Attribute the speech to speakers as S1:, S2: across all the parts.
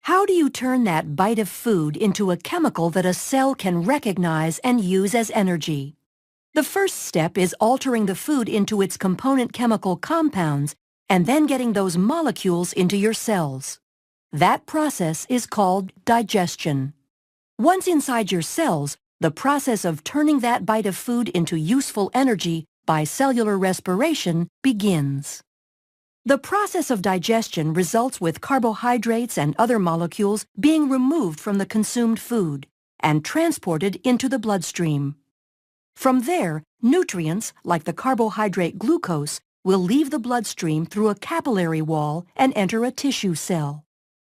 S1: How do you turn that bite of food into a chemical that a cell can recognize and use as energy? The first step is altering the food into its component chemical compounds and then getting those molecules into your cells. That process is called digestion. Once inside your cells, the process of turning that bite of food into useful energy by cellular respiration begins. The process of digestion results with carbohydrates and other molecules being removed from the consumed food and transported into the bloodstream. From there, nutrients, like the carbohydrate glucose, will leave the bloodstream through a capillary wall and enter a tissue cell.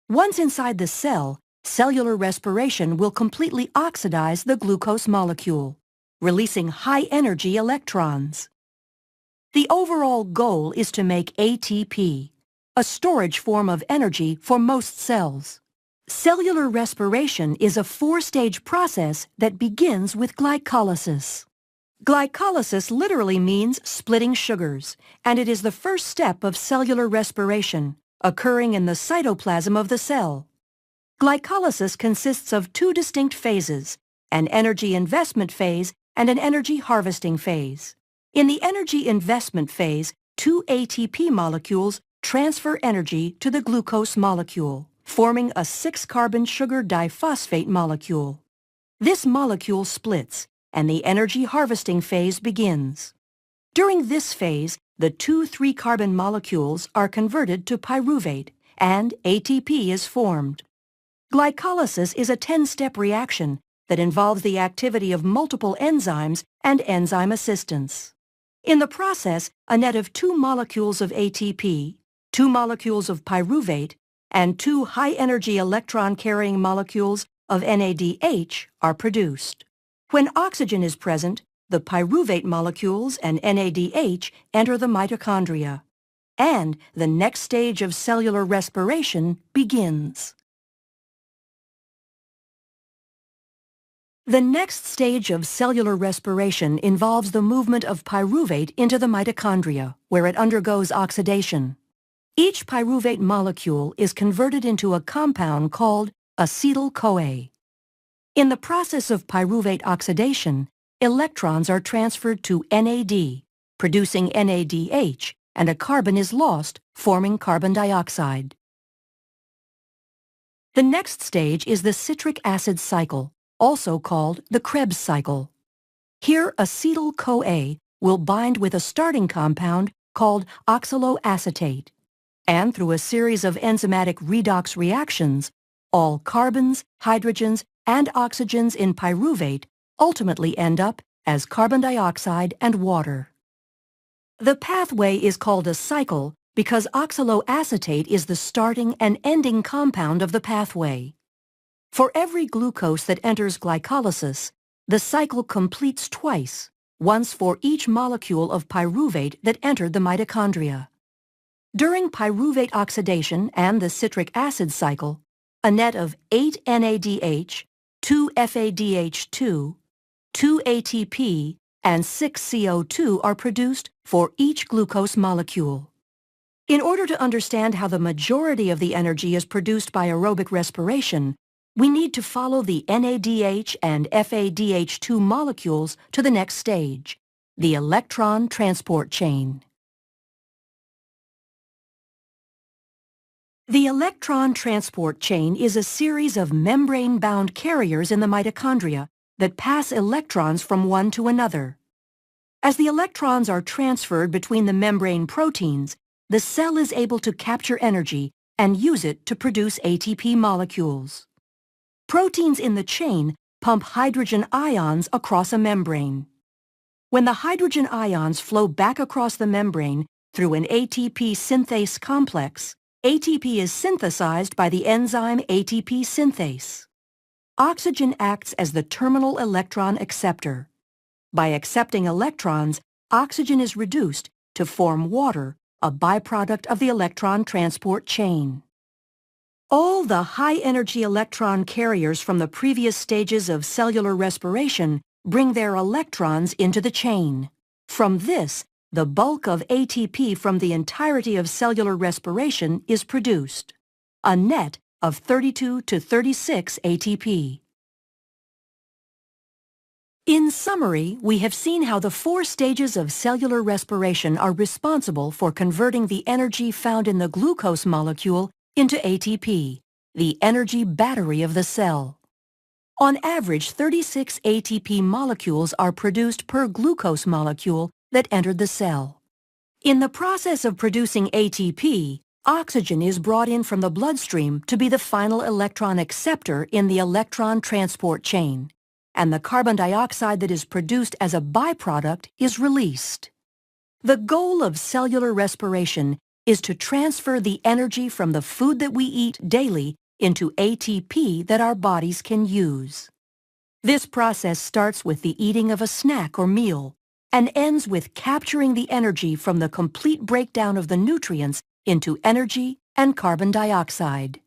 S1: Once inside the cell, cellular respiration will completely oxidize the glucose molecule, releasing high-energy electrons. The overall goal is to make ATP, a storage form of energy for most cells. Cellular respiration is a four-stage process that begins with glycolysis. Glycolysis literally means splitting sugars, and it is the first step of cellular respiration, occurring in the cytoplasm of the cell. Glycolysis consists of two distinct phases, an energy investment phase and an energy harvesting phase. In the energy investment phase, two ATP molecules transfer energy to the glucose molecule, forming a 6-carbon sugar diphosphate molecule. This molecule splits, and the energy harvesting phase begins. During this phase, the two 3-carbon molecules are converted to pyruvate, and ATP is formed. Glycolysis is a 10-step reaction that involves the activity of multiple enzymes and enzyme assistance. In the process, a net of 2 molecules of ATP, 2 molecules of pyruvate, and 2 high-energy electron-carrying molecules of NADH are produced. When oxygen is present, the pyruvate molecules and NADH enter the mitochondria, and the next stage of cellular respiration begins. The next stage of cellular respiration involves the movement of pyruvate into the mitochondria, where it undergoes oxidation. Each pyruvate molecule is converted into a compound called acetyl-CoA. In the process of pyruvate oxidation, electrons are transferred to NAD, producing NADH, and a carbon is lost, forming carbon dioxide. The next stage is the citric acid cycle, also called the Krebs cycle. Here, acetyl-CoA will bind with a starting compound called oxaloacetate, and through a series of enzymatic redox reactions, all carbons, hydrogens, and oxygens in pyruvate ultimately end up as carbon dioxide and water. The pathway is called a cycle because oxaloacetate is the starting and ending compound of the pathway. For every glucose that enters glycolysis, the cycle completes twice, once for each molecule of pyruvate that entered the mitochondria. During pyruvate oxidation and the citric acid cycle, a net of 8 NADH, 2 FADH2, 2 ATP, and 6 CO2 are produced for each glucose molecule. In order to understand how the majority of the energy is produced by aerobic respiration, we need to follow the NADH and FADH2 molecules to the next stage, the electron transport chain. The electron transport chain is a series of membrane-bound carriers in the mitochondria that pass electrons from one to another. As the electrons are transferred between the membrane proteins, the cell is able to capture energy and use it to produce ATP molecules. Proteins in the chain pump hydrogen ions across a membrane. When the hydrogen ions flow back across the membrane through an ATP synthase complex, ATP is synthesized by the enzyme ATP synthase. Oxygen acts as the terminal electron acceptor. By accepting electrons, oxygen is reduced to form water, a byproduct of the electron transport chain. All the high-energy electron carriers from the previous stages of cellular respiration bring their electrons into the chain. From this, the bulk of ATP from the entirety of cellular respiration is produced. A net of 32 to 36 ATP. In summary, we have seen how the 4 stages of cellular respiration are responsible for converting the energy found in the glucose molecule into ATP, the energy battery of the cell. On average, 36 ATP molecules are produced per glucose molecule that entered the cell. In the process of producing ATP, oxygen is brought in from the bloodstream to be the final electron acceptor in the electron transport chain, and the carbon dioxide that is produced as a byproduct is released. The goal of cellular respiration is to transfer the energy from the food that we eat daily into ATP that our bodies can use. This process starts with the eating of a snack or meal and ends with capturing the energy from the complete breakdown of the nutrients into energy and carbon dioxide.